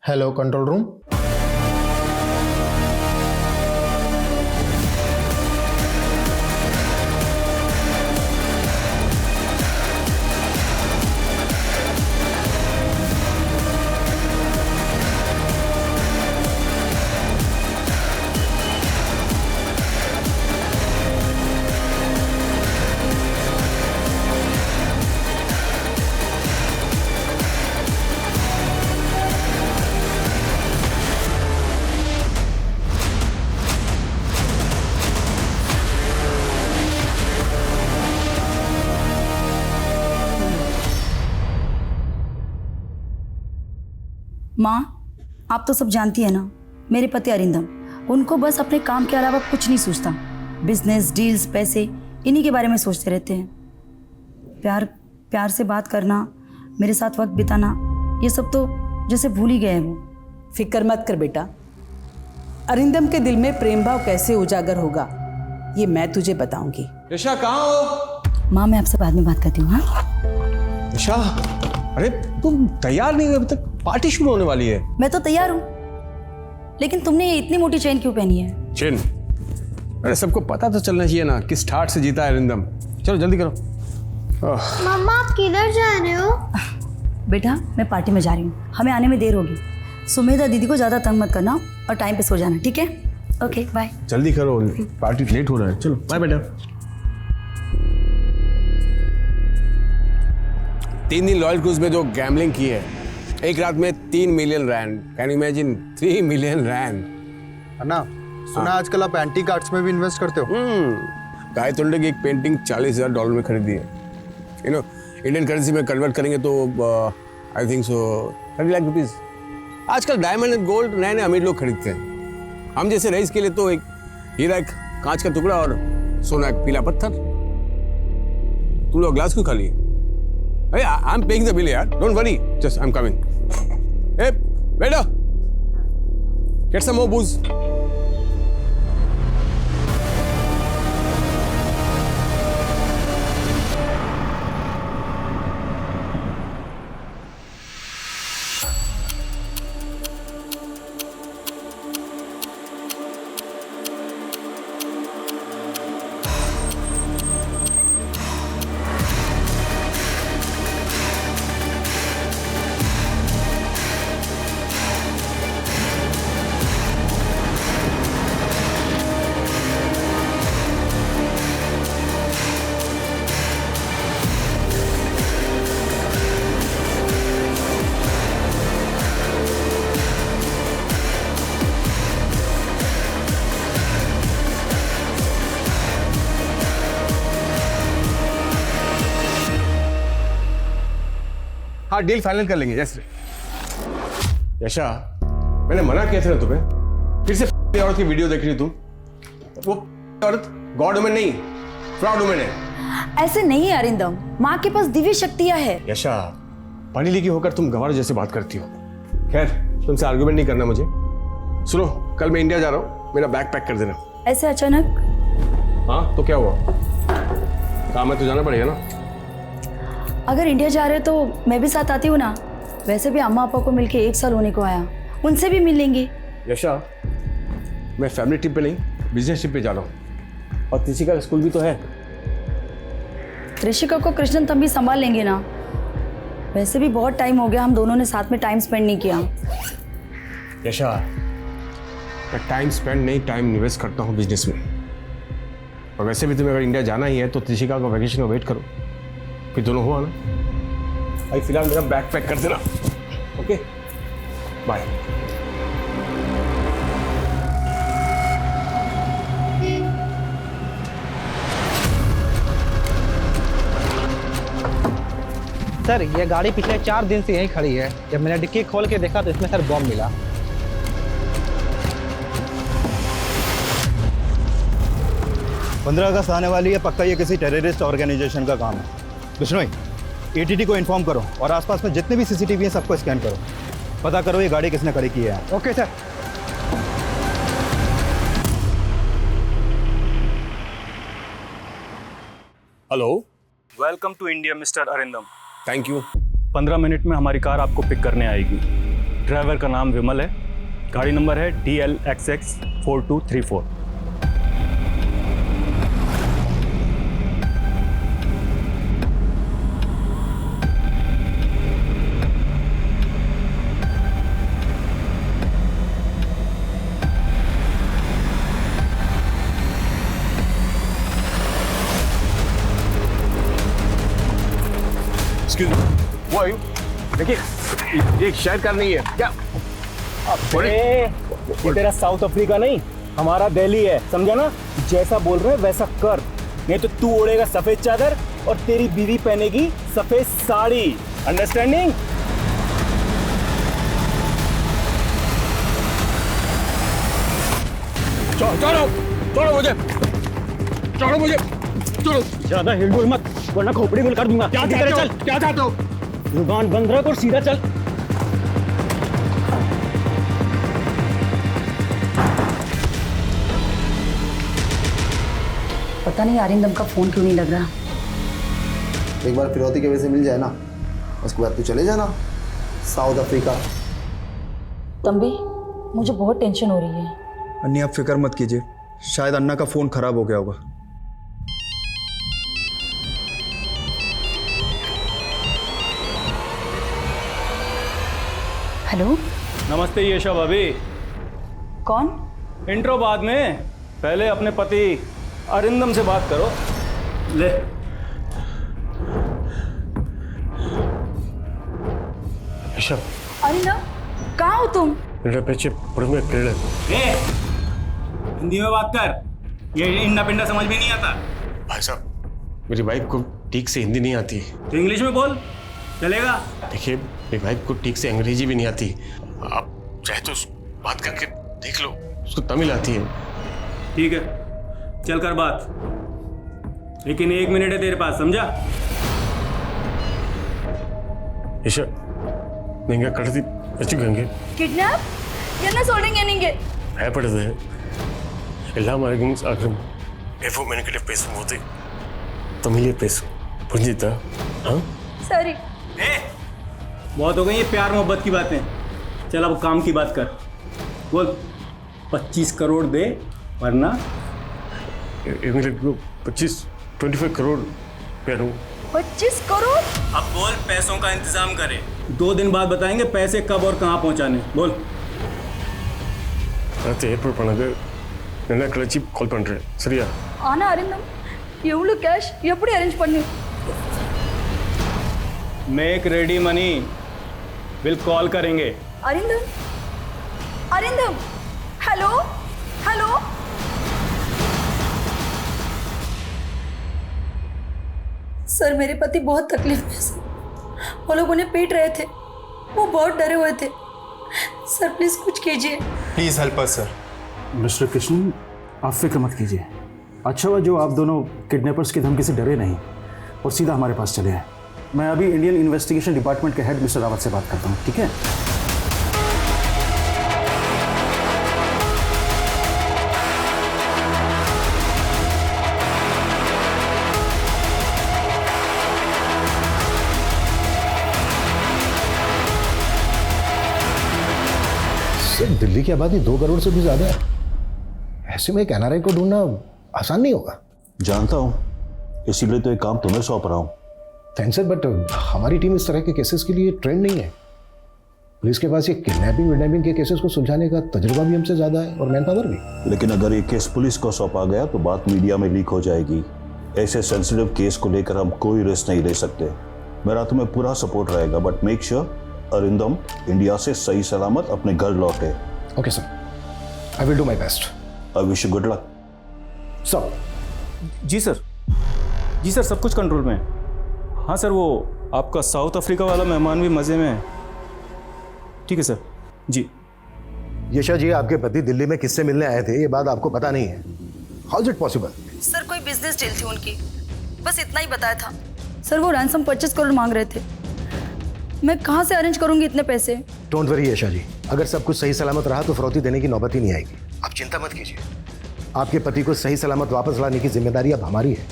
Hello control room. माँ, आप तो सब जानती है ना, मेरे पति अरिंदम, उनको बस अपने काम के अलावा कुछ नहीं सूझता। बिजनेस, डील्स, पैसे, इन्हीं के बारे में सोचते रहते हैं। प्यार से बात करना, मेरे साथ वक्त बिताना, ये सब तो जैसे भूल ही गए हैं वो। फिक्र मत कर बेटा, अरिंदम के दिल में प्रेम भाव कैसे उजागर होगा ये मैं तुझे बताऊंगी। ईशा कहाँ हो? माँ, मैं आपसे बाद में बात करती हूँ। हाँ ईशा, अरे तुम तैयार नहीं हुई अभी तक, पार्टी शुरू होने वाली है। मैं तो तैयार हूँ, लेकिन तुमने ये इतनी मोटी चेन क्यों पहनी है? चेन? अरे सबको पता तो चलना चाहिए ना किस ठाट से जीता है अरिंदम। चलो जल्दी करो। मम्मा आप किधर जा रहे हो? बेटा, मैं पार्टी में जा रही हूँ, हमें आने में देर होगी। सुमेधा दीदी को ज़्यादा तंग मत करना और टाइम पे सो जाना, ठीक है? Okay bye. जल्दी करो, पार्टी लेट हो रहा है। चलो बाय बेटा। 3 दिन लॉयल क्रूज में जो गैम्बलिंग की है, एक रात में 3 million rand. Can you imagine? 3 million rand. अन्ना, सुना आजकल आप एंटीक आर्ट्स में भी इन्वेस्ट करते हो? गायतोंडे की एक पेंटिंग $40,000 में खरीदी है। यू नो, इंडियन करेंसी में कन्वर्ट करेंगे तो I think so 30 lakh rupees. आजकल डायमंड एंड गोल्ड नए नए अमीर लोग खरीदते हैं। हम जैसे रईस के लिए तो एक हीरा, एक कांच का टुकड़ा और सोना, एक पीला पत्थर। तुम लोग ग्लास क्यों खाली? अरे I am paying the bill यार, don't worry, just I am coming. ए बेटा, गेट सम मोर बूज। हाँ, डील फाइनल कर लेंगे। यस यशा, मैंने मना किया था ना तुम्हें, फिर से औरत की वीडियो देख रही तुम। वो औरत गॉड वुमन नहीं, फ्रॉड वुमन है। ऐसे नहीं है अरिंदम, माँ के पास दिव्य शक्तियाँ है। यशा, पढ़ी लिखी होकर तुम गंवार जैसे बात करती हो। खैर, तुमसे आर्गुमेंट नहीं करना मुझे। सुनो, कल मैं इंडिया जा रहा हूँ, मेरा बैग पैक कर देना। ऐसे अचानक? हाँ तो क्या हुआ, काम है तो जाना पड़ेगा ना। अगर इंडिया जा रहे हो तो मैं भी साथ आती हूँ ना। वैसे भी अम्मा पापा को मिलके 1 साल होने को आया, उनसे भी मिल लेंगे। यशा, मैं फैमिली ट्रिप पे नहीं, बिजनेस ट्रिप पे जा रहा हूँ, और त्रिशिका का स्कूल भी तो है। त्रिशिका को कृष्णन तब भी संभाल लेंगे ना। वैसे भी बहुत टाइम हो गया हम दोनों ने साथ में टाइम स्पेंड नहीं किया। यशा, मैं टाइम स्पेंड नहीं, टाइम निवेस्ट करता हूँ बिजनेस में। और वैसे भी तुम्हें अगर इंडिया जाना ही है तो त्रिशिका का वैकेशन में वेट करो, फिर दोनों हो आना। भाई फिलहाल मेरा बैग पैक कर देना। Okay bye. सर, ये गाड़ी पिछले 4 दिन से यहीं खड़ी है। जब मैंने डिक्की खोल के देखा तो इसमें सर बॉम्ब मिला। पंद्रह अगस्त आने वाली है, पक्का ये किसी टेररिस्ट ऑर्गेनाइजेशन का काम है। बिश्नोई, एटीटी को इन्फॉर्म करो और आसपास में जितने भी सीसीटीवी हैं सबको स्कैन करो, पता करो ये गाड़ी किसने खड़ी की है। Okay sir. Hello, welcome to India mister Arindam. Thank you. 15 minute में हमारी कार आपको पिक करने आएगी। ड्राइवर का नाम विमल है, गाड़ी नंबर है DLXX 4234। Excuse me, who are you? देखिए, ये शायद कार नहीं है क्या? ये तेरा साउथ अफ्रीका नहीं, हमारा दिल्ली है, समझा ना? जैसा बोल रहे हैं वैसा कर, नहीं तो तू ओढ़ेगा सफेद चादर और तेरी बीवी पहनेगी सफेद साड़ी। अंडरस्टैंडिंग? छोड़ो मुझे, छोड़ो। ज्यादा हिलडुल मत, वरना खोपड़ी गुल कर दूंगा। क्या चाहते हो? जुबान बंद रख और सीधा चल। पता नहीं अरिंदम का फ़ोन क्यों नहीं लग रहा। एक बार फिरौती के वजह से मिल जाए ना, उसके बाद तू चले जाना साउथ अफ्रीका। तंबी, मुझे बहुत टेंशन हो रही है। अन्नी आप फिक्र मत कीजिए, शायद अन्ना का फ़ोन ख़राब हो गया होगा। हेलो, नमस्ते यशा भाभी। कौन? इंट्रो बाद में, पहले अपने पति अरिंदम से बात करो। ले। यशा, अरिंदम, कहाँ हो तुम? मेरा पीछे में कीड़े। हिंदी में बात कर, ये इंडा पिंडा समझ में नहीं आता। भाई साहब, मेरी वाइफ को ठीक से हिंदी नहीं आती। तो इंग्लिश में बोल, चलेगा? देखिए, मेरी वाइफ को ठीक से अंग्रेजी भी नहीं आती। आप चाहे तो बात करके देख लो, उसको तमिल आती है। ठीक है, चल कर बात, लेकिन 1 मिनट है तेरे पास, समझा? यशा, நீங்க கடத்தி வச்சுக்கோங்க. Kidnap? என்ன சொல்றீங்க நீங்க? பயப்படுது. எல்லாம் ஆகும். எப்போ மெனக்கிட்ட பேசும்போது தமிழே பேசு, புரிஞ்சுதா? हाँ? सॉरी। बहुत हो गई ये प्यार मोहब्बत की बातें, चल अब काम की बात कर। बोल, 25 करोड़ दे, वरना इनको 25 करोड़ प्यार। 25 करोड़? अब बोल, पैसों का इंतजाम करे, 2 दिन बाद बताएंगे पैसे कब और कहाँ पहुँचाने। बोल। அடுத்து ஏற்பாடு பண்ணது என்ன கழிச்சு கால் பண்ணுறேன், சரியா? ஆனா அரிந்தம், எவ்வளோ கேஷ் எப்படி அரேஞ்ச் பண்ணி? Make ready money, will call करेंगे। Arindam, Arindam, hello, hello. Sir, मेरे पति बहुत तकलीफ में हैं। वो लोग उन्हें पीट रहे थे, वो बहुत डरे हुए थे। सर प्लीज कुछ कीजिए। Please help us sir. Mister Krishna, आप फिक्र मत कीजिए। अच्छा हुआ जो आप दोनों किडनैपर्स की धमकी से डरे नहीं और सीधा हमारे पास चले आए। मैं अभी इंडियन इन्वेस्टिगेशन डिपार्टमेंट के हेड मिस्टर रावत से बात करता हूँ, ठीक है? सर, दिल्ली की आबादी 2 करोड़ से भी ज़्यादा है। ऐसे में एक NRI को ढूंढना आसान नहीं होगा। जानता हूँ, इसीलिए तो एक काम तुम्हें सौंप रहा हूँ। थैंक्स सर, बट हमारी टीम इस तरह के केसेस के लिए ट्रेंड नहीं है। पुलिस के पास ये किडनैपिंग के केसेस को सुलझाने का तजुर्बा भी हमसे ज़्यादा है और मैन पावर भी। लेकिन अगर ये केस पुलिस को सौंपा गया तो बात मीडिया में लीक हो जाएगी। ऐसे सेंसिटिव केस को लेकर हम कोई रिस्क नहीं ले सकते। मेरा तुम्हें पूरा सपोर्ट रहेगा, but make sure Arindam India से सही सलामत अपने घर लौटे। Okay sir, I will do my best. I wish you good luck. Sir. जी सर, जी सर, सब कुछ कंट्रोल में है। हाँ सर, वो आपका साउथ अफ्रीका वाला मेहमान भी मज़े में है। ठीक है सर। जी। यशा जी, आपके पति दिल्ली में किससे मिलने आए थे, ये बात आपको पता नहीं है। How is it possible? Sir, कोई बिजनेस डील थी उनकी, बस इतना ही बताया था। सर, वो रैंसम 25 करोड़ मांग रहे थे। मैं कहाँ से अरेंज करूंगी इतने पैसे? डोंट वरी यशा जी, अगर सब कुछ सही सलामत रहा तो फिरौती देने की नौबत ही नहीं आएगी। आप चिंता मत कीजिए। आपके पति को सही सलामत वापस लाने की जिम्मेदारी अब हमारी है।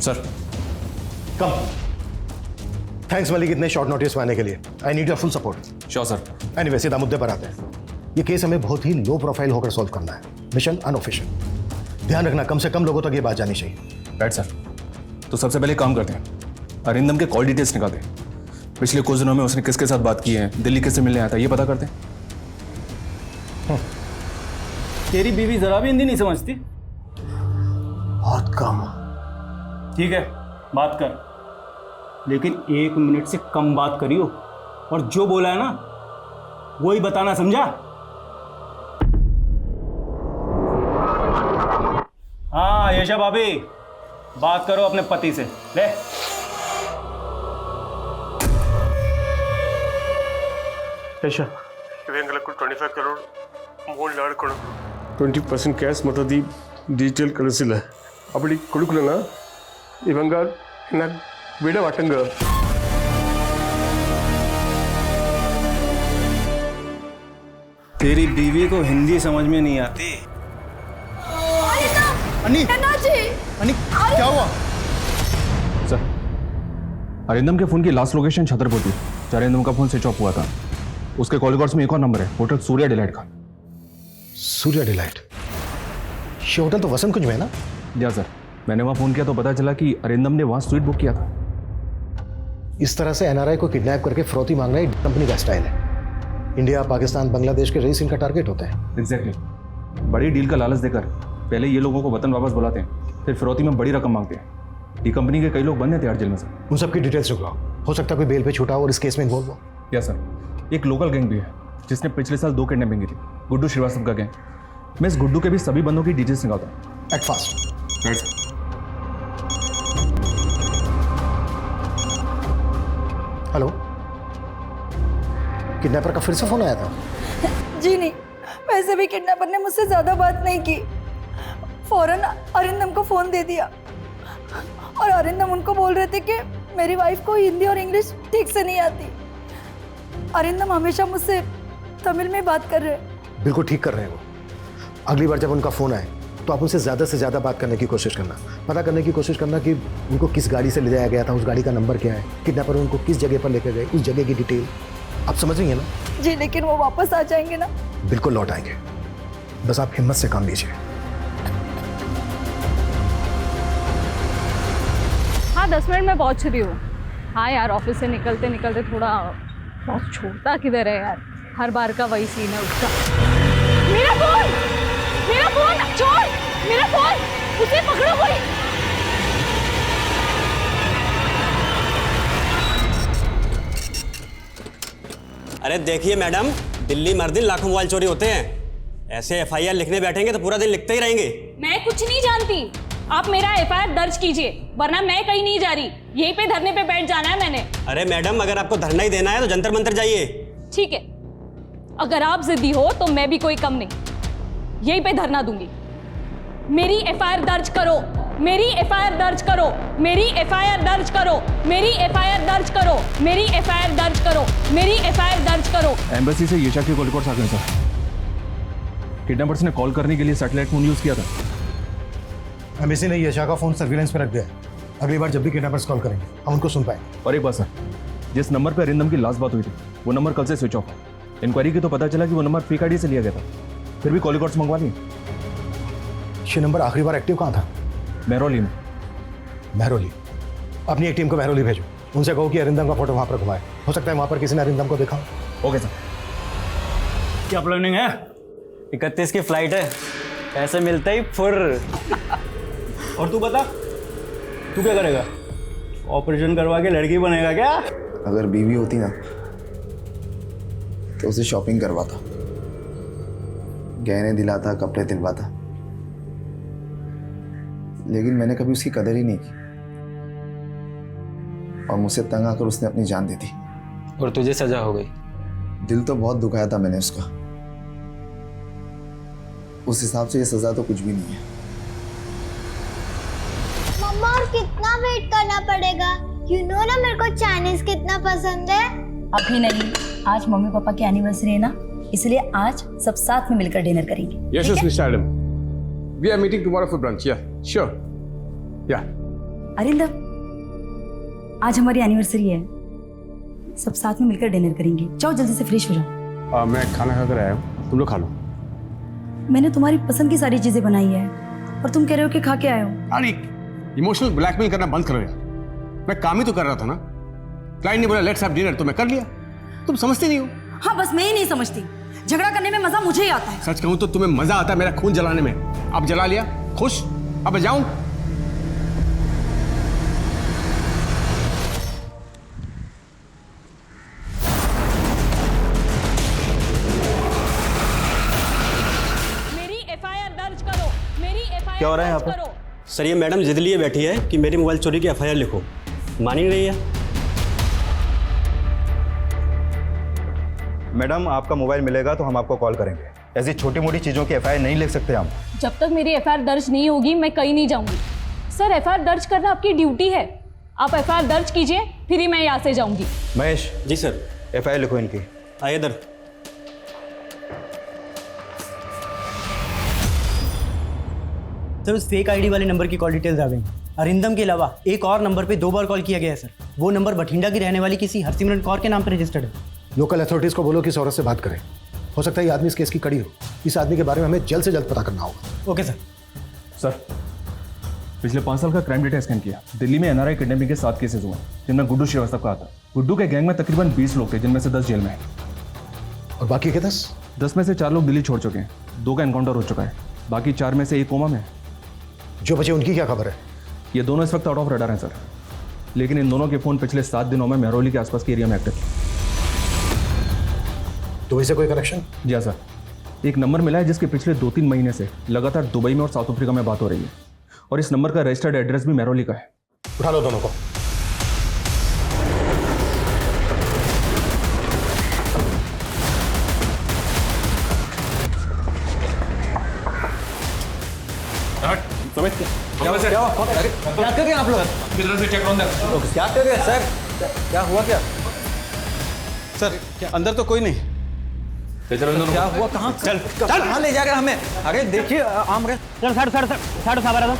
सर, कम। थैंक्स मलिक, इतने शॉर्ट नोटिस में आने के लिए। I need your full support. Sure sir. Anyway सीधा मुद्दे पर आते हैं। ये केस हमें बहुत ही लो प्रोफाइल होकर सॉल्व करना है, मिशन अनऑफिशियल। ध्यान रखना कम से कम लोगों तक ये बात जानी चाहिए। Right sir. तो सबसे पहले काम करते हैं, अरिंदम के कॉल डिटेल्स निकालते हैं। पिछले कुछ दिनों में उसने किसके साथ बात की है, दिल्ली किससे मिलने आया था, ये पता करते हैं। तेरी बीवी जरा भी हिंदी नहीं समझती? बहुत कम। ठीक है, बात कर, लेकिन 1 मिनट से कम बात करियो, और जो बोला है ना वही बताना, समझा? हाँ यशा भाभी, बात करो अपने पति से। ले ಯಶಾ ಇವಂಗೆಲ್ಲ 25 ಕರೋಡ್ ಗೋಲ್ಡ್ ಆಡ್ಕೊಡು 20% ಕ್ಯಾಶ್ ಮತ್ತು ದಿ ಡಿಜಿಟಲ್ ಕಳಿಸಿಲ್ಲ ಅಪ್ಪಡಿ ಕೊಡುಕಲನ ಇವಂಗ ನಾ ಬಿಡ ವಾಟಂಗ तेरी बीवी को हिंदी समझ में नहीं आती। अन्नी, अन्नी क्या हुआ? सर, अरिंदम के फोन की लास्ट लोकेशन छतरपुर थी। अरिंदम का फोन स्विच ऑफ हुआ था। उसके कॉल रिकॉर्ड्स में एक और नंबर है, होटल सूर्या डिलाइट का। सूर्या डिलाइट? ये होटल तो वसंत कुंज में है ना? या सर, मैंने वहाँ फोन किया तो पता चला कि अरिंदम ने वहाँ स्वीट बुक किया था। इस तरह से एनआरआई को किडनैप करके फिरौती मांगना ही कंपनी का स्टाइल है। इंडिया, पाकिस्तान, बांग्लादेश के रईस इनका टारगेट होता है। एग्जैक्टली। बड़ी डील का लालच देकर पहले ये लोगों को वतन वापस बुलाते हैं, फिर फिरौती में बड़ी रकम मांगते हैं। ये कंपनी के कई लोग बंद हैं तिहाड़ जेल में सर। उन सबकी डिटेल्स निकलाओ, हो सकता है कोई बेल पे छूटा हो और इस केस में इन्वॉल्व हो। या सर, एक लोकल गैंग भी है जिसने पिछले साल 2 किडनैपिंग की थी, गुड्डू श्रीवास्तव का गैंग। मैं इस गुड्डू के भी सभी बंदों की डिटेल्स निकालता हूँ। Act fast. Right sir. Hello, kidnapper का फिर से फोन आया था? जी नहीं, वैसे भी किडनैपर ने मुझसे ज़्यादा बात नहीं की। फौरन अरिंदम को फ़ोन दे दिया और अरिंदम उनको बोल रहे थे कि मेरी वाइफ को हिंदी और इंग्लिश ठीक से नहीं आती। अरिंदम हमेशा मुझसे तमिल में बात कर रहे हैं। बिल्कुल ठीक कर रहे हैं वो। अगली बार जब उनका फ़ोन आए तो आप उनसे ज़्यादा से ज़्यादा बात करने की कोशिश करना, पता करने की कोशिश करना कि उनको किस गाड़ी से ले जाया गया था, उस गाड़ी का नंबर क्या है, किडनैपर उनको किस जगह पर लेकर गए, उस जगह की डिटेल। आप समझ रही हैं ना? जी, लेकिन वो वापस आ जाएंगे ना? बिल्कुल लौट आएंगे, बस आप हिम्मत से काम लीजिए। हाँ 10 मिनट में पहुंच रही हूँ। हाँ यार, ऑफिस से निकलते निकलते थोड़ा बहुत छोड़ता किधर है यार, हर बार का वही सीन है उसका। मेरा फोन छोड़, मेरा फोन, उसे पकड़ो कोई। अरे देखिए मैडम, दिल्ली मर दिन लाखों मोबाइल चोरी होते हैं। ऐसे एफआईआर लिखने बैठेंगे तो पूरा दिन लिखते ही रहेंगे। मैं कुछ नहीं जानती, आप मेरा एफआईआर दर्ज कीजिए, वरना मैं कहीं नहीं जा रही। यहीं पे धरने पे बैठ जाना है मैंने। अरे मैडम, अगर आपको धरना ही देना है तो जंतर मंतर जाइए। ठीक है, अगर आप जिद्दी हो तो मैं भी कोई कम नहीं, यहीं पे धरना दूंगी। मेरी एफआईआर दर्ज करो, मेरी एफआईआर दर्ज करो, मेरी एफआईआर दर्ज करो, मेरी एफआईआर दर्ज करो, मेरी एफआईआर दर्ज करो, मेरी एफआईआर दर्ज करो। एम्बेसी से यशा के कॉल रिकॉर्ड्स आ गए सर। किडनैपर्स ने कॉल करने के लिए सैटेलाइट फोन यूज किया था। एम्बेसी ने यशा का फोन सर्विलेंस पे रख दिया है। अगली बार जब भी किडनैपर्स कॉल करेंगे हम उनको सुन पाएंगे। और एक बात सर, जिस नंबर पर अरिंदम की लास्ट बात हुई थी वो नंबर कल से स्विच ऑफ है। इंक्वायरी की तो पता चला कि वो नंबर फेक आईडी से लिया गया था, फिर भी कॉल रिकॉर्ड्स मंगवा लिए। ये नंबर आखिरी बार एक्टिव कहाँ था? महरौली में। महरौली? अपनी एक टीम को महरौली भेजो, उनसे कहो कि अरिंदम का फोटो वहाँ पर घुमाए। हो सकता है वहाँ पर किसी ने अरिंदम को देखा। Okay sir. क्या प्लानिंग है? 31 की फ्लाइट है, ऐसे मिलते ही फुर। और तू बता, तू क्या करेगा? ऑपरेशन करवा के लड़की बनेगा क्या? अगर बीवी होती ना तो उसे शॉपिंग करवाता, गहने दिलाता, कपड़े दिलवाता, लेकिन मैंने कभी उसकी कदर ही नहीं की और मुझसे तंग आकर उसने अपनी जान दे दी। और तुझे सजा हो गई। दिल तो बहुत दुखाया था मैंने उसका। उस हिसाब से ये सजा तो कुछ भी नहीं है। मम्मा और कितना वेट करना पड़ेगा? यू नो ना मेरे को चाइनीज कितना पसंद है। अभी नहीं, आज मम्मी पापा की एनिवर्सरी है ना, इसलिए आज सब साथ में मिलकर डिनर करेंगे। Yes, yes, Mr. Adam. We are meeting tomorrow for brunch. Yeah, sure. Yeah. Arindam, आज हमारी एनिवर्सरी है, सब साथ में मिलकर डिनर करेंगे। जाओ जल्दी से फ्रेश हो जाओ। मैं खाना खा कर आया हूँ, तुम लोग खा लो। मैंने तुम्हारी पसंद की सारी चीजें बनाई है और तुम कह रहे हो कि खा के आए हो। अरे इमोशनल ब्लैकमेल करना बंद करो यार, मैं काम ही तो कर रहा था ना। क्लाइंट ने बोला लेट्स हैव डिनर तो मैं कर लिया, तुम समझते नहीं हो। हाँ बस मैं ही नहीं समझती, झगड़ा करने में मजा मुझे ही आता है। सच कहूं तो तुम्हें मजा आता है मेरा खून जलाने में। अब जला लिया, खुश? अब मैं जाऊं? मेरी एफआईआर दर्ज करो, मेरी एफआईआर क्या हो रहा है दर्ज यहाँ पे? करो। सर ये मैडम जिद लिए बैठी है कि मेरी मोबाइल चोरी की एफआईआर लिखो, मान ही नहीं रही है। मैडम आपका मोबाइल मिलेगा तो हम आपको कॉल करेंगे। ऐसी छोटी मोटी चीज़ों की एफआईआर नहीं लिख सकते हम। जब तक मेरी एफआईआर दर्ज नहीं होगी मैं कहीं नहीं जाऊंगी। सर एफआईआर दर्ज करना आपकी ड्यूटी है, आप एफआईआर दर्ज कीजिए फिर ही मैं यहाँ से जाऊंगी। महेश। जी सर। एफआईआर लिखो इनकी। आइए इधर। सर उस फेक आईडी वाले नंबर की कॉल डिटेल्स आ गई। अरिंदम के अलावा एक और नंबर पे 2 बार कॉल किया गया है सर। वो नंबर बठिंडा की रहने वाली किसी हरसिमरन कौर के नाम पर रजिस्टर्ड है। लोकल अथॉरिटीज़ को बोलो कि इस औरत से बात करें। हो सकता है ये आदमी इस केस की कड़ी हो। इस आदमी के बारे में हमें जल्द से जल्द पता करना होगा। Okay sir. सर पिछले 5 साल का क्राइम डेटा स्कैन किया। दिल्ली में एनआरआई किडनैपिंग के 7 केसेस हुए जिनमें गुड्डू श्रीवास्तव का आता। गुड्डू के गैंग में तकरीबन 20 लोग थे जिनमें से 10 जेल में हैं। और बाकी के 10 में से 4 लोग दिल्ली छोड़ चुके हैं, 2 का एनकाउंटर हो चुका है, बाकी 4 में से 1 कोमा में है। जो बचे उनकी क्या खबर है? ये दोनों इस वक्त आउट ऑफ रडार हैं सर, लेकिन इन दोनों के फ़ोन पिछले 7 दिनों में मेहरौली के आसपास के एरिया में एक्टिव। दुबई से कोई कनेक्शन? जी हाँ सर, एक नंबर मिला है जिसके पिछले 2-3 महीने से लगातार दुबई में और साउथ अफ्रीका में बात हो रही है, और इस नंबर का रजिस्टर्ड एड्रेस भी मेहरौली का है। उठा लो दोनों को। क्या कर रहे हैं आप लोग? क्या कर रहे हैं सर? क्या हुआ क्या? सर क्या अंदर तो कोई नहीं? क्या हुआ? कहाँ ले जाकर हमें? अरे देखिए आम रहे। सर साबर दो।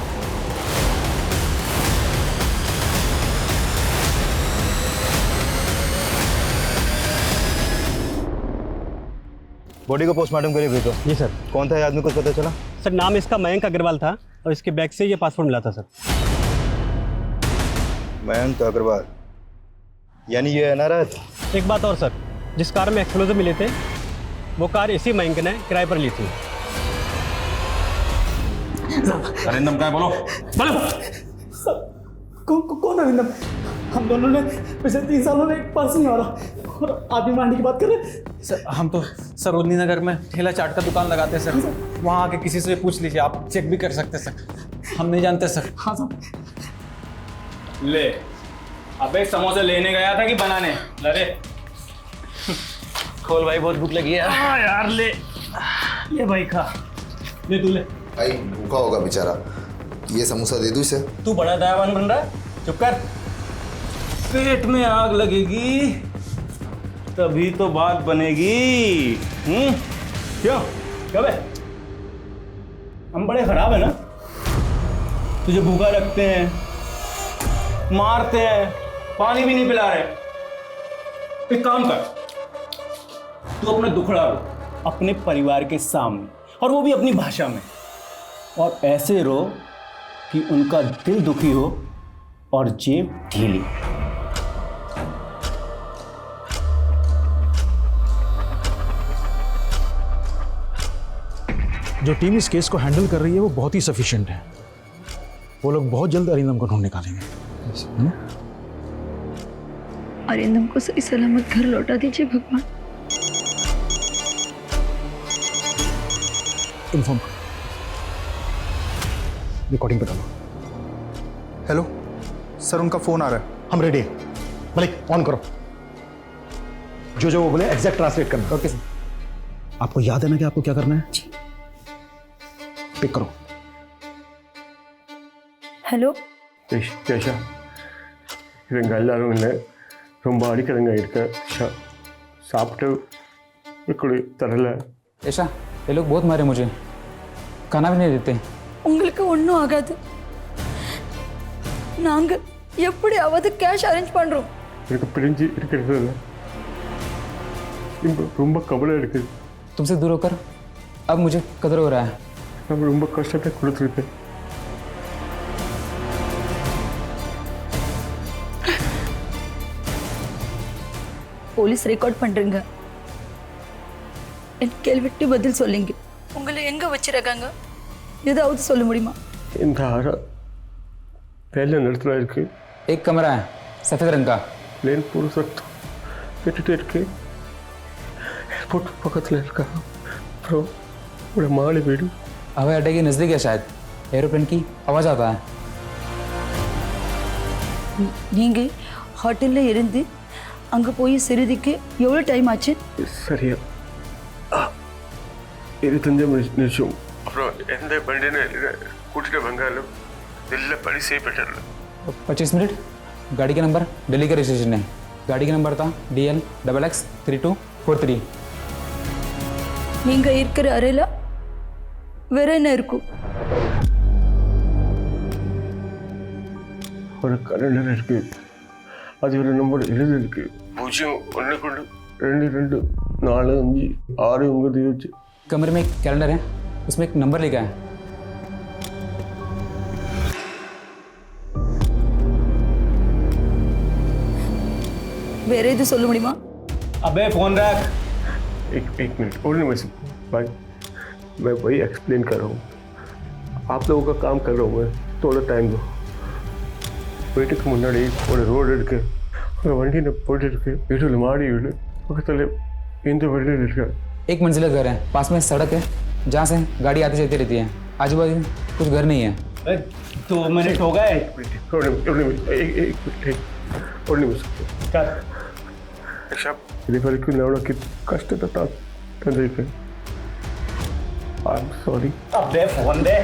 बॉडी को पोस्टमार्टम के लिए भेजो। जी सर। कौन था ये आदमी, कुछ पता चला? सर नाम इसका मयंक अग्रवाल था और इसके बैग से ये पासपोर्ट मिला था सर। मयंक अग्रवाल, यानी ये एनआरआई था? एक बात और सर, जिस कार में एक्सप्लोजिव मिले थे वो कार इसी मयंक ने किराए पर ली थी। अरिंदम कहाँ है? बोलो कौन अरिंदम? हम दोनों ने पिछले 3 सालों में एक पर्स नहीं मारा और आदमी मारने की बात कर रहे। सर हम तो सरोजनी नगर में ठेला चाट का दुकान लगाते हैं सर, वहाँ आके किसी से पूछ लीजिए, आप चेक भी कर सकते हैं सर, हम नहीं जानते सर। हाँ सर। ले, अबे समोसे लेने गया था कि बनाने? अरे खोल भाई, बहुत भूख लगी है। हाँ यार ले, ये भाई खा, ले तू ले। भाई भूखा होगा बेचारा, ये समोसा दे दूँ इसे। तू बड़ा दयावान बन रहा है, चुप कर। पेट में आग लगेगी तभी तो बात बनेगी। क्यों क्या बे, हम बड़े खराब है ना? तुझे भूखा रखते हैं, मारते हैं, पानी भी नहीं पिला रहे। एक काम कर, तू अपना दुखड़ा रो अपने परिवार के सामने, और वो भी अपनी भाषा में, और ऐसे रो कि उनका दिल दुखी हो और जेब ढीली। जो टीम इस केस को हैंडल कर रही है वो बहुत ही सफिशिएंट है। वो लोग बहुत जल्द अरिंदम को ढूंढ निकालेंगे, है ना? अरिंदम को सही सलामत घर लौटा दीजिए भगवान। इन्फॉर्म करो, रिकॉर्डिंग पे डालो। हेलो सर, उनका फोन आ रहा है। हम रेडी हैं। मलिक ऑन करो, जो वो बोले एग्जैक्ट ट्रांसलेट करना। Okay sir. आपको याद है ना कि आपको क्या करना है? पिक करो। हेलो கேஷா இவங்க எல்லாரும் இல்லை ரொம்ப அடிக்கிறங்க இருக்க சாப்பிட்டு இப்படி தரல। ऐसा ये लोग बहुत मारे मुझे, खाना भी नहीं देते। உங்களுக்கு ஒன்றும் ஆகாது, நாங்கள் எப்படி ஆவது கேஷ் அரேஞ்ச் பண்ணுறோம்। எனக்கு பிரிஞ்சு இருக்கிறதுல ரொம்ப கவலை இருக்குது. तुमसे दूर होकर अब मुझे कदर हो रहा है. நம்ம ரொம்ப கஷ்டத்தை கொடுத்துருக்கேன். போலீஸ் ரெக்கார்ட் பண்றீங்க. என் கேள்விக்கு பதில் சொல்லுங்க. உங்களை எங்க வச்சிருக்காங்க ஏதாவது சொல்ல முடியுமா? இந்த ஆறா पहले नृत्य इருக்கு. एक कमरा है सफेद रंग का. प्लेन पूरा सख्त केटटे இருக்கு. एयरपोर्ट பக்கத்துல இருக்கா. ப்ரோ ஒரு மாலை வீடு. हवाई अड्डे के नज़दीक है शायद. एरोप्लेन की आवाज़ आता है. நீங்க ஹோட்டல்ல இருந்து அங்க போய் சிறிதுக்கு எவ்வளவு டைம் ஆச்சு? சரியா 25 நிமிஷம். அப்புறம் எந்த பண்டினை கூட்டிட்டு வந்தாலும் दिल्ली बड़ी से बेटर 25 मिनट. गाड़ी का नंबर दिल्ली का रजिस्ट्रेशन है. गाड़ी का नंबर था DL XX3243. நீங்க இருக்கிற அறையில வேற என்ன இருக்கும்? ஒரு கலண்டர் இருக்கு. அது ஒரு நம்பர் எழுதி இருக்கு. 01122456 कमरे में एक कैलेंडर है. उसमें एक नंबर लिखा है. வேற எது சொல்ல முடியுமா? अबे फोन रख. एक मिनट और नहीं भाई मैं वही एक्सप्लेन कर रहा हूँ. आप लोगों का काम कर रहा हूँ मैं. थोड़ा टाइम दो. வீட்டுக்கு முன்னாடி ஒரு ரோடு இருக்கு. அங்கே வண்டியில் போயிட்டு இருக்கு. வீட்டில் மாடி வீடு பக்கத்தில் இந்த வீடு இருக்கு. एक मंजिला घर है. पास में सड़क है जहाँ से गाड़ी आती जाती रहती है. आजू बाजू कुछ घर नहीं है. 2 मिनट हो गए. और नहीं ఇది వరకు లేవడానికి కష్టత తండ్రికి. I'm sorry. अबे फोन दे.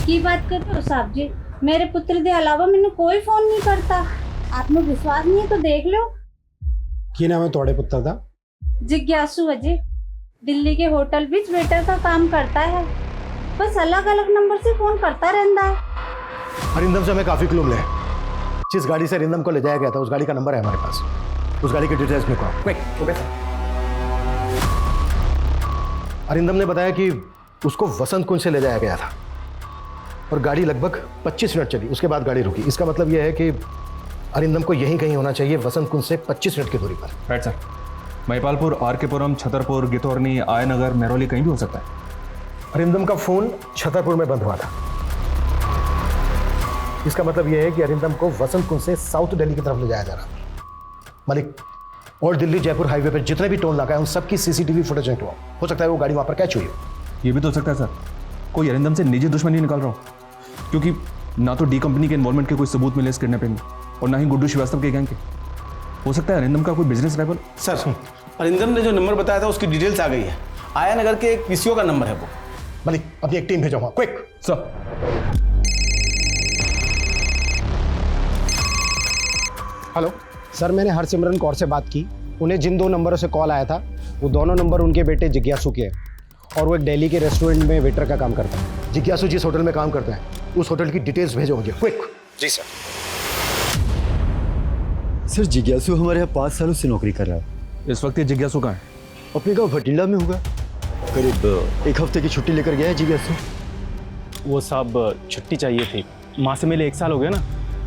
की बात करते हो साहब जी? मेरे पुत्र के अलावा मैंने कोई फोन नहीं करता. आपने विश्वास नहीं है तो देख लो. की नाम है तोड़े पुत्र का? जिज्ञासु अजय. दिल्ली के होटल बीच वेटर का काम करता है. बस अलग अलग नंबर से फोन करता रहता है. अरिंदम से हमें काफी क्लू मिले. जिस गाड़ी से अरिंदम को ले जाया गया था उस गाड़ी का नंबर है हमारे पास. उस गाड़ी की डिटेल्स में कहो. क्विक. Okay sir. अरिंदम ने बताया कि उसको वसंत कुंज से ले जाया गया था और गाड़ी लगभग 25 मिनट चली. उसके बाद गाड़ी रुकी. इसका मतलब यह है कि अरिंदम को यहीं कहीं होना चाहिए वसंत कुंज से 25 मिनट की दूरी पर. Right sir. महिपालपुर, आर.के.पुरम, छतरपुर, गितौरनी, आयनगर, मेहरौली कहीं भी हो सकता है. अरिंदम का फोन छतरपुर में बंद हुआ था. इसका मतलब यह है कि अरिंदम को वसंत कुंज से साउथ दिल्ली की तरफ ले जाया जा रहा था. मलिक और दिल्ली जयपुर हाईवे पर जितने भी टोल नाका है उन सबकी सीसीटीवी फुटेज निकलवाओ. हो सकता है वो गाड़ी वहां पर कैच हुई हो. ये भी तो हो सकता है सर. कोई अरिंदम से निजी दुश्मनी निकाल रहा हूँ, क्योंकि ना तो डी कंपनी के इन्वॉल्वमेंट के कोई सबूत मिले इस किडनैपिंग में और ना ही गुड्डू श्रीवास्तव के गैंग के. हो सकता है अरिंदम का कोई बिजनेस राइवल. सर अरिंदम ने जो नंबर बताया था उसकी डिटेल्स आ गई है. आया नगर के पीसीओ का नंबर है वो. मलिक अपनी एक टीम भेजो वहां. Quick sir. हेलो सर, मैंने हरसिमरन कौर से बात की. उन्हें जिन 2 नंबरों से कॉल आया था वो दोनों नंबर उनके बेटे जिज्ञासु के हैं और वो एक दिल्ली के रेस्टोरेंट में वेटर का काम करता है. जिज्ञासु जिस होटल में काम करता है उस होटल की डिटेल्स भेजो मुझे. क्विक. जी सर. सर जिज्ञासु हमारे यहाँ 5 सालों से नौकरी कर रहा है. इस वक्त ये जिज्ञासु कहाँ है? अपने गाँव भटिंडा में होगा. करीब 1 हफ्ते की छुट्टी लेकर गया है जिज्ञासु. वो साहब छुट्टी चाहिए थी. माँ से मिले 1 साल हो गया ना.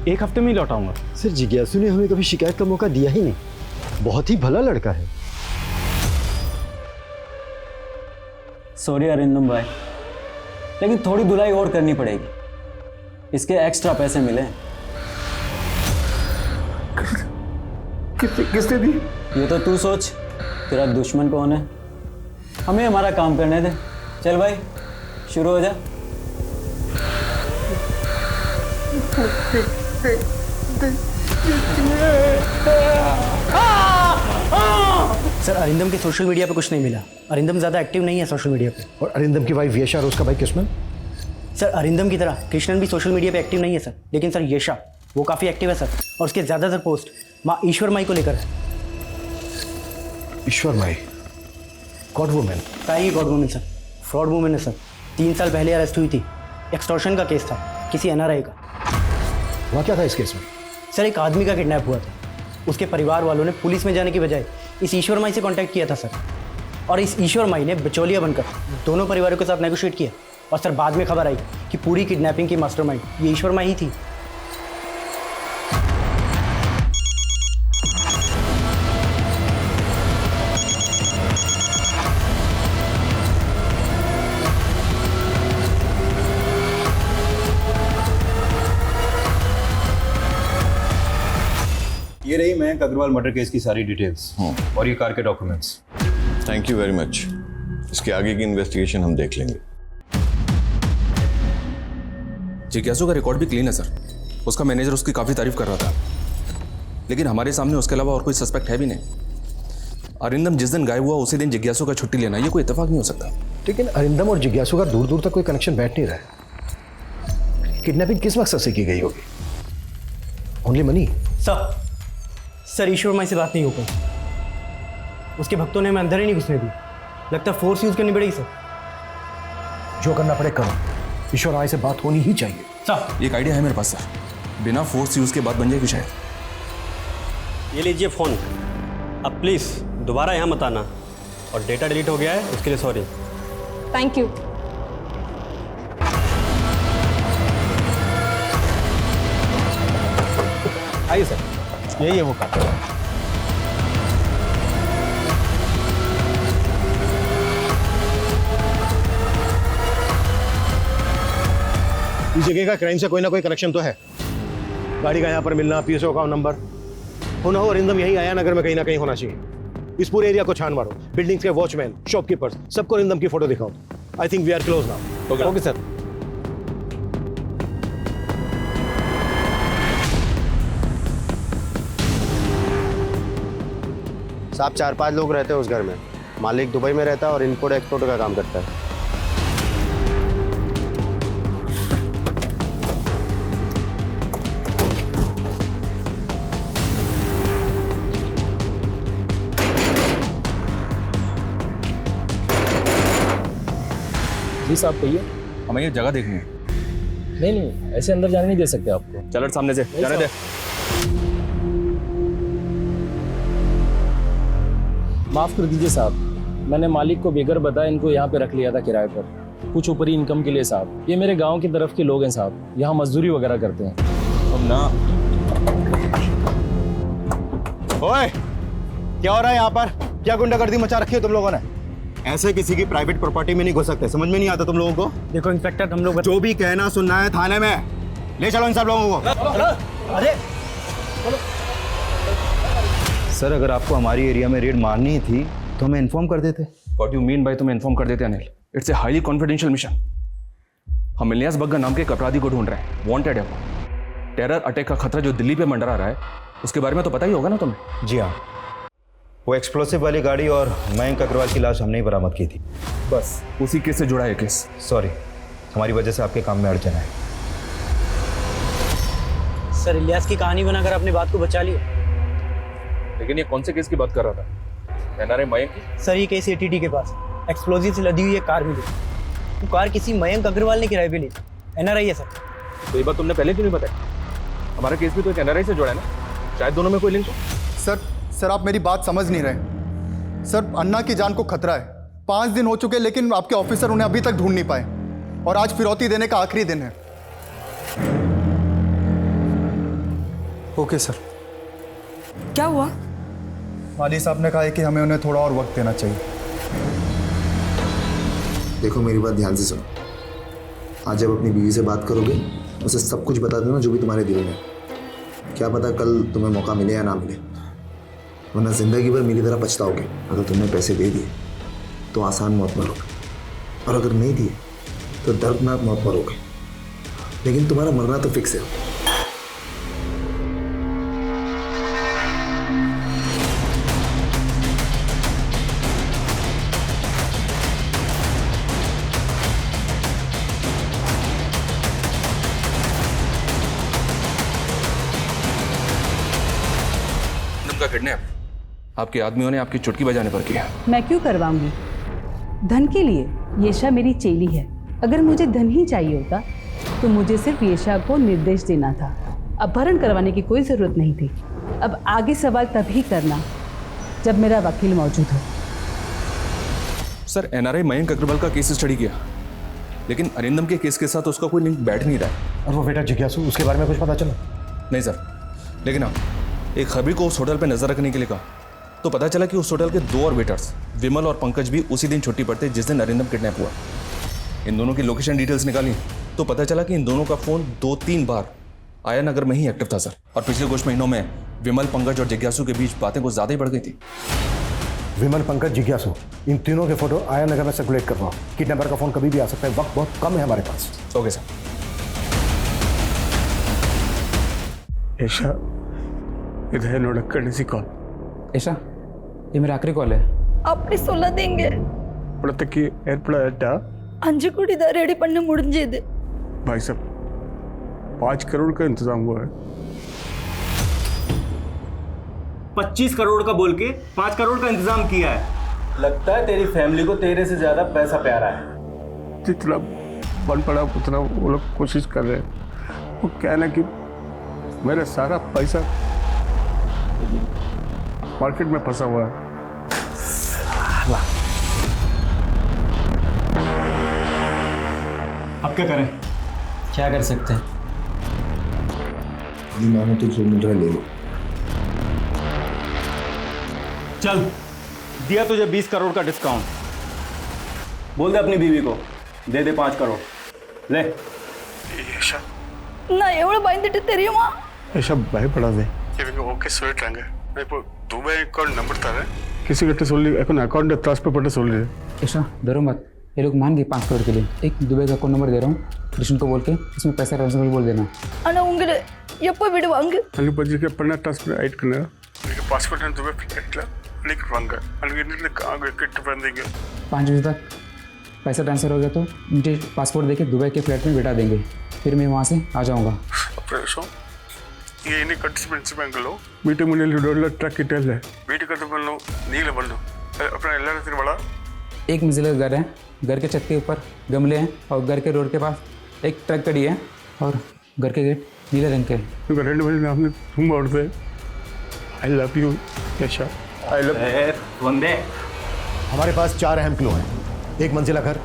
1 हफ्ते में ही लौटाऊंगा. सर जिज्ञासु ने हमें कभी शिकायत का मौका दिया ही नहीं. बहुत ही भला लड़का है. सॉरी अरिंदम भाई, लेकिन थोड़ी धुलाई और करनी पड़ेगी. इसके एक्स्ट्रा पैसे मिले. किसने दी? ये तो तू सोच. तेरा दुश्मन कौन है? हमें हमारा काम करने दे. चल भाई शुरू हो जा. सर अरिंदम के सोशल मीडिया पे कुछ नहीं मिला. अरिंदम ज़्यादा एक्टिव नहीं है सोशल मीडिया पे. और अरिंदम की वाइफ येशा और उसका भाई कृष्णन? सर अरिंदम की तरह कृष्णन भी सोशल मीडिया पे एक्टिव नहीं है सर. लेकिन सर येशा वो काफ़ी एक्टिव है सर और उसके ज़्यादातर पोस्ट माँ ईश्वर माई को लेकर है. ईश्वर माई गॉड वुमेन? का ही god woman sir. Fraud woman है सर. 3 साल पहले अरेस्ट हुई थी. एक्सटॉर्शन का केस था, किसी एनआरआई का। हुआ क्या था इस केस में? सर एक आदमी का किडनैप हुआ था। उसके परिवार वालों ने पुलिस में जाने की बजाय इस ईश्वर माई से कांटेक्ट किया था सर, और इस ईश्वर माई ने बिचौलिया बनकर दोनों परिवारों के साथ नेगोशिएट किया। और सर बाद में खबर आई कि पूरी किडनैपिंग की मास्टरमाइंड ये ईश्वर माई ही थी। ये रही मयंक अग्रवाल मर्डर केस की सारी डिटेल्स और ये कार के documents. Thank you very much. इसके आगे की इन्वेस्टिगेशन हम देख लेंगे। जिज्ञासु का रिकॉर्ड भी क्लीन है सर। उसका मैनेजर उसकी काफ़ी तारीफ कर रहा था, लेकिन हमारे सामने उसके अलावा और कोई सस्पेक्ट है भी नहीं। अरिंदम जिस दिन गायब हुआ उसी दिन जिज्ञासु का छुट्टी लेना, ये कोई इत्तेफाक नहीं हो सकता। लेकिन अरिंदम और जिज्ञासु का दूर दूर तक कोई कनेक्शन बैठ नहीं रहा है। किडनैपिंग किस मकसद से की गई होगी? Only money? सर ईश्वर माई से बात नहीं हो पाई। उसके भक्तों ने हमें अंदर ही नहीं घुसने दी। लगता है फोर्स यूज करनी पड़ेगी सर। जो करना पड़े करो, ईश्वर माई से बात होनी ही चाहिए। सर एक आइडिया है मेरे पास सर, बिना फोर्स यूज के बात बन जाएगी शायद। ये लीजिए फ़ोन। अब प्लीज़ दोबारा यहाँ मत आना, और डेटा डिलीट हो गया है उसके लिए सॉरी। Thank you. आइए सर, यही है वो कार। इस जगह का क्राइम से कोई ना कोई कनेक्शन तो है। गाड़ी का यहाँ पर मिलना, पीएसओ का नंबर होना हो, अरिंदम यही आया नगर में कहीं ना कहीं होना चाहिए। इस पूरे एरिया को छान मारो, बिल्डिंग्स के वॉचमैन, शॉपकीपर्स, सबको अरिंदम की फोटो दिखाओ। I think we are close now. Okay sir. साहब 4-5 लोग रहते हैं उस घर में। मालिक दुबई में रहता है और इम्पोर्ट एक्सपोर्ट का काम करता है। जी साहब कहिए। हमें ये जगह देखनी है। नहीं ऐसे अंदर जाने नहीं दे सकते आपको। चलो सामने से जाने दे। माफ़ कर दीजिए साहब, मैंने मालिक को बेगर बताया इनको यहाँ पे रख लिया था किराए पर, कुछ ऊपरी इनकम के लिए साहब। ये मेरे गांव की तरफ के लोग हैं साहब, यहाँ मजदूरी वगैरह करते हैं। अब ना ओए, क्या हो रहा है यहाँ पर? क्या गुंडागर्दी मचा रखी है तुम लोगों ने? ऐसे किसी की प्राइवेट प्रॉपर्टी में नहीं घुस सकते, समझ में नहीं आता तुम लोगों को? देखो इंस्पेक्टर, हम लोग जो भी कहना सुनना है थाने में ले चलो इन सब लोगों को। अरे सर, अगर आपको हमारी एरिया में रेड मारनी ही थी तो हमें इन्फॉर्म कर देते। व्हाट यू मीन बाय तुम्हें इन्फॉर्म कर देते Anil? It's a highly confidential mission. हम इलियास बग्गा नाम के एक अपराधी को ढूंढ रहे हैं, वांटेड है वो। टेरर अटैक का खतरा जो दिल्ली पे मंडरा रहा है, उसके बारे में तो पता ही होगा ना तुम्हें? जी हाँ, वो एक्सप्लोसिव वाली गाड़ी और मयंक अग्रवाल की लाश हमने ही बरामद की थी। बस उसी केस से जुड़ा है केस। सॉरी, हमारी वजह से आपके काम में अड़चन है। सर इलियास की कहानी बनाकर अपनी बात को बचा लिया। लेकिन ये कौन से केस की बात कर रहा था? एनआरआई मयंक की? सर ये केस एटीटी के पास एक्सप्लोजिव से लदी हुई एक कार मिली। वो कार किसी मयंक अग्रवाल ने किराए पे ली। एनआरआई है सर। तो ये बात तुमने पहले क्यों नहीं बताई? हमारा केस भी तो एक एनआरआई से जुड़ा है ना, शायद दोनों में कोई लिंक हो। सर आप मेरी बात समझ नहीं रहे। सर अन्ना की जान को खतरा है। 5 दिन हो चुके लेकिन आपके ऑफिसर उन्हें अभी तक ढूंढ नहीं पाए, और आज फिरौती देने का आखिरी दिन है। Okay sir. क्या हुआ? वाली साहब ने कहा है कि हमें उन्हें थोड़ा और वक्त देना चाहिए। देखो मेरी बात ध्यान से सुनो। आज जब अपनी बीवी से बात करोगे उसे सब कुछ बता देना जो भी तुम्हारे दिल में। क्या पता कल तुम्हें मौका मिले या ना मिले, वरना जिंदगी भर मेरी तरह पछताओगे। अगर तुमने पैसे दे दिए तो आसान मौत मरोगे, और अगर नहीं दिए तो दर्दनाक मौत मरोगे। लेकिन तुम्हारा मरना तो फिक्स है। का किडनैप आपके आदमियों ने आपकी चुटकी बजाने पर किया। मैं क्यों करवाऊंगी? धन के लिए? येशा मेरी चेली है। अगर मुझे धन ही चाहिए होता तो मुझे सिर्फ येशा को निर्देश देना था, अपहरण करवाने की कोई ज़रूरत नहीं थी। अब आगे सवाल तभी करना जब मेरा वकील मौजूद हो। सर एनआरआई मयंक अग्रवाल का केस स्टडी किया, लेकिन अरिंदम के केस के साथ उसका कोई लिंक बैठ नहीं रहा है। और वो बेटा जिज्ञासु, उसके बारे में कुछ पता चला? नहीं सर, लेकिन हाँ, एक खबरी को उस होटल पर नजर रखने के लिए कहा तो पता चला कि उस होटल के 2 और वेटर्स विमल और पंकज भी उसी दिन छुट्टी पर थे जिस दिन अरिंदम किडनैप हुआ। इन दोनों की लोकेशन डिटेल्स निकाली तो पता चला कि इन दोनों का फोन 2-3 बार आया नगर में ही एक्टिव था सर। और पिछले कुछ महीनों में विमल, पंकज और जिज्ञासु के बीच बातें कुछ ज्यादा ही बढ़ गई थी। विमल, पंकज, जिज्ञासु, इन तीनों के फोटो आया नगर में सर्कुलेट कर रहा हूँ। किडनैपर का फोन कभी भी आ सकता है, वक्त बहुत कम है हमारे पास। Okay sir. ऐशा इधर नोड़कने सी कॉल। ऐशा, ये मेरा आखिरी कॉल है। अपनी 16 देंगे पुറത്തേക്ക് ഏർപ്പെടാ 5 कोटी दा रेडी पन्ने मुड़ंजेदे। भाई साहब 5 करोड़ का इंतजाम हुआ है। 25 करोड़ का बोल के 5 करोड़ का इंतजाम किया है। लगता है तेरी फैमिली को तेरे से ज्यादा पैसा प्यारा है। जितना बन पड़ा उतना वो लोग कोशिश कर रहे हैं। वो क्या है ना कि मेरा सारा पैसा मार्केट में फंसा हुआ है। अब क्या करें? क्या कर सकते हैं? मानो तो जो मिल रहा है ले लो। चल, दिया तुझे 20 करोड़ का डिस्काउंट। बोल दे अपनी बीवी को दे दे 5 करोड़। ले। ऐशा ना एवढं बांधिட்டு தெரியுமா? ऐशा பயப்படாதே. இவங்க ஓகே சொல்லிட்டாங்க. நான் இப்போ துபாய் அக்கௌண்ட் நம்பர் தரேன். किसी கிட்ட சொல்லி अकाउंट ट्रांसफर பண்ண சொல்லு. ऐशा डरो मत, ये लोग मान गए 5 करोड़ के लिए। एक दुबई का अकाउंट नंबर दे रहा हूँ, कृष्ण को बोल के इसमें पैसा ट्रांसफर बोल देना। ஆனா உங்களை எப்போ விடுவாங்க? அனுப்பதிக்கு பண்ண ट्रांसफर ஆயிட்டு கண்ணா. எனக்கு பாஸ்போர்ட் நான் துபாய் ஃப்ளைட்ல लेकर वांगा अलग इनले कहां गए किट बंदेंगे 5 बजे तक पैसा ट्रांसफर हो गया तो मुझे पासपोर्ट देके दुबई के फ्लैट में बिठा देंगे, फिर मैं वहाँ से आ जाऊँगा। ये इन्हें कट्स बैंगलो मीटिंग में डॉलर ट्रक की टेल है वीट करते बनलो नीले बनलो अपना एल्ला रतिर बड़ा। एक मंजिला घर है, घर के छत के ऊपर गमले हैं और घर के रोड के पास एक ट्रक खड़ी है और घर के गेट नीले रंग के हैं। घर बजे नाम तुम बोलते I love you Aisha. I love वंदे। हमारे पास 4 अहम क्लू हैं। एक मंजिला घर,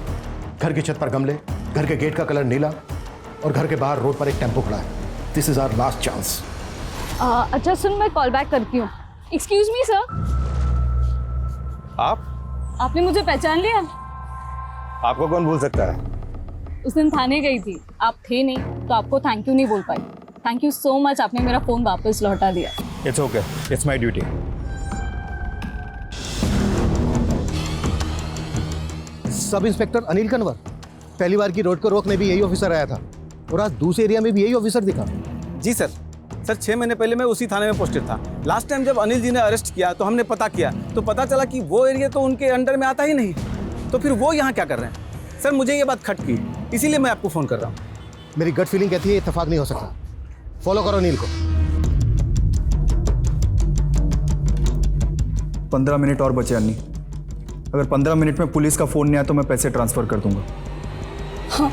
घर की छत पर गमले, घर के गेट का कलर नीला और घर के बाहर रोड पर एक टेम्पो खड़ा है। This is our last chance. अच्छा सुन, मैं कॉल बैक करती हूँ। Excuse me sir. आपने मुझे पहचान लिया? आपको कौन भूल सकता है? उस दिन थाने गई थी, आप थे नहीं तो आपको थैंक यू नहीं बोल पाई। थैंक यू सो मच, आपने मेरा फ़ोन वापस लौटा दिया। It's okay, it's my duty. Sub inspector Anil Kanwar, पहली बार की रोड को रोकने भी यही ऑफिसर आया था और आज दूसरे एरिया में भी यही ऑफिसर दिखा। जी सर। सर 6 महीने पहले मैं उसी थाने में पोस्टेड था। लास्ट टाइम जब अनिल जी ने अरेस्ट किया तो हमने पता किया तो पता चला कि वो एरिया तो उनके अंडर में आता ही नहीं, तो फिर वो यहाँ क्या कर रहे हैं? सर मुझे ये बात खटकी, इसीलिए मैं आपको फ़ोन कर रहा हूँ। मेरी गट फीलिंग कहती है इत्तेफाक नहीं हो सकता। फॉलो करो अनिल को। 15 मिनट और बचे अन्नी। अगर 15 मिनट में पुलिस का फ़ोन नहीं आया तो मैं पैसे ट्रांसफ़र कर दूंगा। हाँ।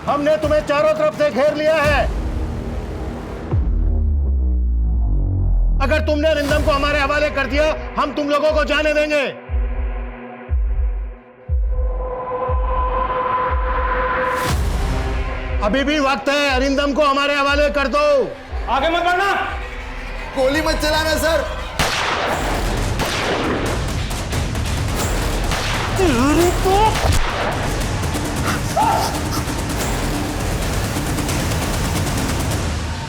हमने तुम्हें चारों तरफ से घेर लिया है। अगर तुमने अरिंदम को हमारे हवाले कर दिया हम तुम लोगों को जाने देंगे। अभी भी वक्त है, अरिंदम को हमारे हवाले कर दो। आगे मत बढ़ना। गोली मत चलाना सर।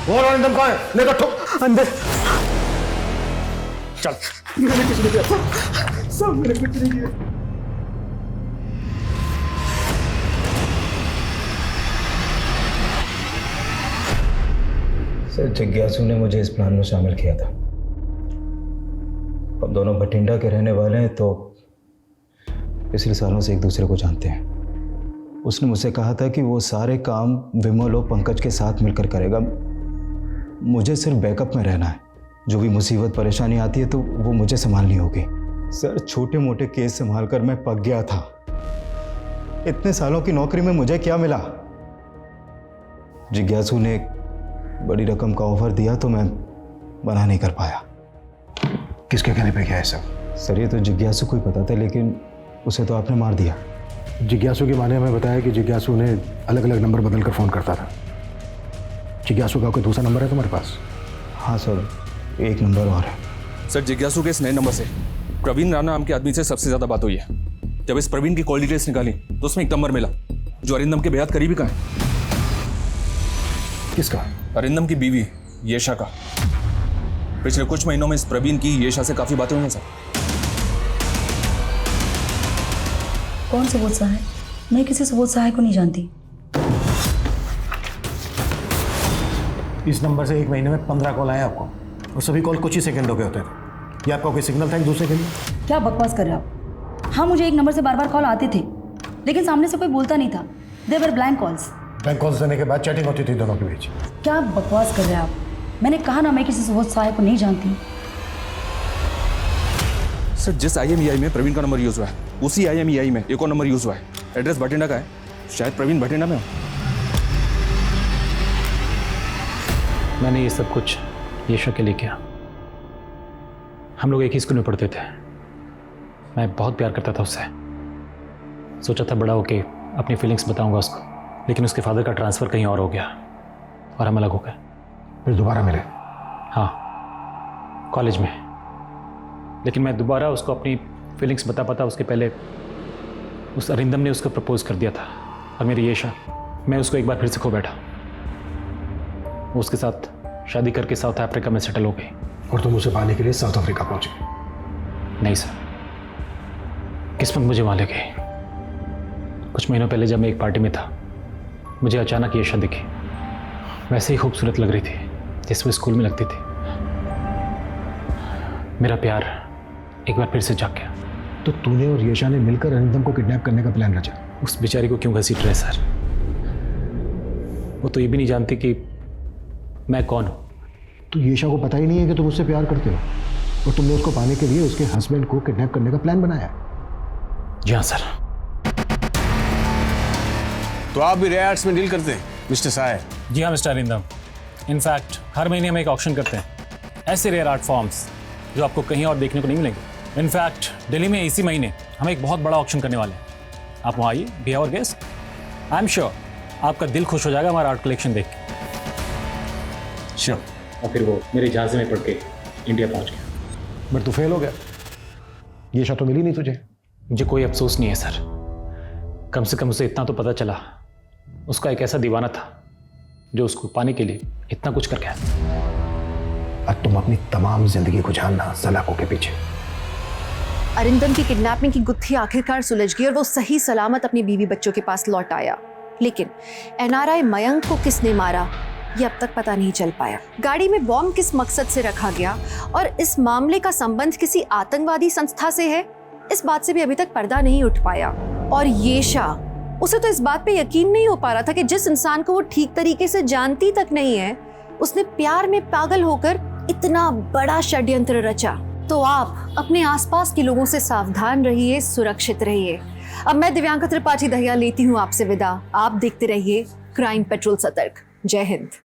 और अरिंदम कहाँ है? लेकर ठोक अंदर। चल। मैंने कुछ नहीं किया सब मैंने कुछ नहीं किया। सर जिज्ञासु ने मुझे इस प्लान में शामिल किया था। हम दोनों भटिंडा के रहने वाले हैं तो पिछले सालों से एक दूसरे को जानते हैं। उसने मुझसे कहा था कि वो सारे काम विमल और पंकज के साथ मिलकर करेगा। मुझे सिर्फ बैकअप में रहना है। जो भी मुसीबत परेशानी आती है तो वो मुझे संभालनी होगी। सर छोटे मोटे केस संभाल कर मैं पक गया था। इतने सालों की नौकरी में मुझे क्या मिला? जिज्ञासु ने एक बड़ी रकम का ऑफर दिया तो मैं मना नहीं कर पाया। किसके कहने पे क्या है सब? सर ये तो जिज्ञासु को ही पता था, लेकिन उसे तो आपने मार दिया। जिज्ञासु की माँ ने हमें बताया कि जिज्ञासु ने अलग अलग नंबर बदल कर फ़ोन करता था। जिज्ञासु का कोई दूसरा नंबर है तुम्हारे पास? हाँ सर, एक नंबर और है। सर जिज्ञासु के इस नए नंबर से प्रवीण राणा नाम के आदमी से सबसे ज़्यादा बात हुई है। जब इस प्रवीण की कॉल डिटेल्स निकाली तो उसमें एक नंबर मिला जो अरिंदम के बेहद करीबी का है। किसका? अरिंदम की बीवी येशा का। पिछले कुछ महीनों में इस प्रवीण की येशा से काफ़ी बातें हुई हैं सर। कौन सुबोध सहाय? मैं किसी सुबोध सहाय को नहीं जानती। इस नंबर से एक महीने में 15 कॉल आए आपको, और सभी कॉल कुछ ही सेकंडों के होते थे। ये आपका कोई सिग्नल था एक दूसरे के लिए? क्या बकवास कर रहे हो आप? हाँ, मुझे एक नंबर से बार बार कॉल आते थे, लेकिन सामने से कोई बोलता नहीं था। दे वर ब्लैंक कॉल्स। ब्लैंक कॉल्स देने के बाद चैटिंग होती थी दोनों के बीच। क्या बकवास कर रहे हैं आप? मैंने कहा ना, मैं किसी सुबोध सहाय को नहीं जानती। सर जिस IMEI में प्रवीण का नंबर यूज हुआ है उसी IMEI में एक और नंबर यूज हुआ है। एड्रेस भटिंडा का है। शायद प्रवीण भटिंडा में हो। मैंने ये सब कुछ येशा के लिए किया। हम लोग एक ही स्कूल में पढ़ते थे। मैं बहुत प्यार करता था उससे। सोचा था बड़ा होके अपनी फीलिंग्स बताऊंगा उसको, लेकिन उसके फादर का ट्रांसफ़र कहीं और हो गया और हम अलग हो गए। फिर दोबारा मिले? हाँ, कॉलेज में। लेकिन मैं दोबारा उसको अपनी फीलिंग्स बता उसके पहले उस अरिंदम ने उसको प्रपोज कर दिया था, और मेरी येशा, मैं उसको एक बार फिर से खो बैठा। वो उसके साथ शादी करके साउथ अफ्रीका में सेटल हो गई। और तुम उसे पाने के लिए साउथ अफ्रीका पहुंचे? नहीं सर, किस्मत मुझे वहाँ ले गई। कुछ महीनों पहले जब मैं एक पार्टी में था, मुझे अचानक येशा दिखी। वैसे ही खूबसूरत लग रही थी जैसे वो स्कूल में लगती थी। मेरा प्यार एक बार फिर से जाग गया। तो तूने और येशा ने मिलकर अरिंदम को किडनैप करने का प्लान रचा? उस बेचारी को क्यों घसीट रहे सर? वो तो ये भी नहीं जानती कि मैं कौन हूँ। तो येशा को पता ही नहीं है कि तुम उससे प्यार करते हो, और तुमने उसको पाने के लिए उसके हस्बैंड को किडनैप करने का प्लान बनाया? जी हाँ सर। तो आप भी रेयर आर्ट्स में डील करते हैं मिस्टर सायर? जी हाँ मिस्टर अरिंदम। इनफैक्ट हर महीने हम एक ऑक्शन करते हैं, ऐसे रेयर आर्ट फॉर्म्स जो आपको कहीं और देखने को नहीं मिलेंगे। इनफैक्ट दिल्ली में इसी महीने हम एक बहुत बड़ा ऑक्शन करने वाले हैं। आप वहाँ आइए, be our guest. I am sure आपका दिल खुश हो जाएगा हमारा आर्ट कलेक्शन देख के। श्योर। और फिर वो मेरे जहाज़ में पढ़ के इंडिया पहुँच गया। बट तू फेल हो गया। येशा तो मिली नहीं तुझे? मुझे कोई अफसोस नहीं है सर। कम से कम उसे इतना तो पता चला, उसका एक ऐसा दीवाना था जो उसको पाने के लिए इतना कुछ कर गया। अब तुम अपनी तमाम जिंदगी को जानना सलाखों के पीछे। अरिंदम की किडनैपिंग की गुत्थी आखिरकार सुलझ गई और वो सही सलामत अपनी बीवी बच्चों के पास लौट आया। लेकिन NRI मयंक को किसने मारा ये अब तक पता नहीं चल पाया। गाड़ी में बॉम्ब किस मकसद से रखा गया और इस मामले का संबंध किसी आतंकवादी संस्था से है, इस बात से भी अभी तक पर्दा नहीं उठ पाया। और येशा, उसे तो इस बात पे यकीन नहीं हो पा रहा था कि जिस इंसान को वो ठीक तरीके से जानती तक नहीं है, उसने प्यार में पागल होकर इतना बड़ा षड्यंत्र रचा। तो आप अपने आसपास के लोगों से सावधान रहिए, सुरक्षित रहिए। अब मैं दिव्यांका त्रिपाठी दहिया लेती हूँ आपसे विदा। आप देखते रहिए क्राइम पेट्रोल सतर्क। जय हिंद।